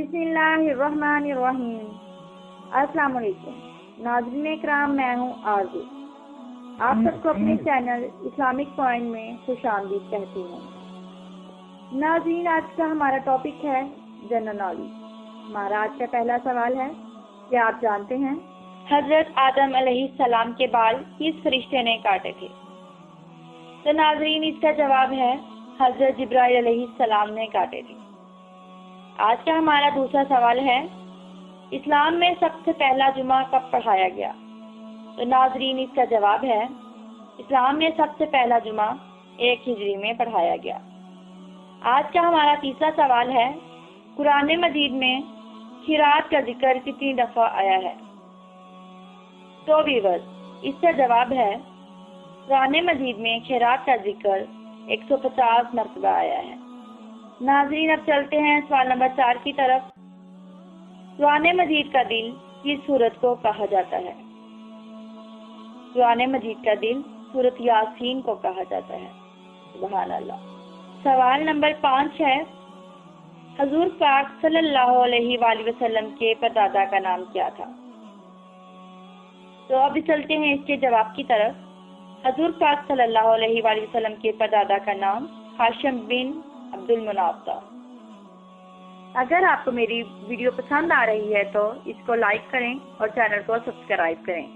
بسم اللہ الرحمن الرحیم۔ السلام علیکم ناظرین اکرام، میں ہوں آرزو۔ آپ سب کو اپنے چینل اسلامک پوائنٹ میں خوش آمدید کہتی ہوں۔ ناظرین، آج کا ہمارا ٹاپک ہے جنرل نالج۔ ہمارا آج کا پہلا سوال ہے، کیا آپ جانتے ہیں حضرت آدم علیہ السلام کے بال کس فرشتے نے کاٹے تھے؟ تو ناظرین، اس کا جواب ہے حضرت جبرائیل علیہ السلام نے کاٹے تھے۔ آج کا ہمارا دوسرا سوال ہے، اسلام میں سب سے پہلا جمعہ کب پڑھایا گیا؟ تو ناظرین، اس کا جواب ہے اسلام میں سب سے پہلا جمعہ 1 ہجری میں پڑھایا گیا۔ آج کا ہمارا تیسرا سوال ہے، قرآن مجید میں خیرات کا ذکر کتنی دفعہ آیا ہے؟ تو ویورز، اس کا جواب ہے قرآن مجید میں خیرات کا ذکر 150 مرتبہ آیا ہے۔ ناظرین، اب چلتے ہیں سوال نمبر 4 کی طرف۔ قرآن مجید کا دل کس سورت کو کہا جاتا ہے؟ قرآن مجید کا دل سورت یاسین کو کہا جاتا ہے۔ سبحان اللہ۔ سوال نمبر 5 ہے، حضور پاک صلی اللہ علیہ وآلہ وسلم کے پردادا کا نام کیا تھا؟ تو اب چلتے ہیں اس کے جواب کی طرف۔ حضور پاک صلی اللہ علیہ وآلہ وسلم کے پردادا کا نام ہاشم بن عبد المناف تھا۔ اگر آپ کو میری ویڈیو پسند آ رہی ہے تو اس کو لائک کریں اور چینل کو سبسکرائب کریں۔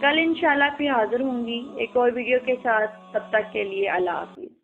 کل انشاءاللہ پھر حاضر ہوں گی ایک اور ویڈیو کے ساتھ، تب تک کے لیے اللہ حافظ۔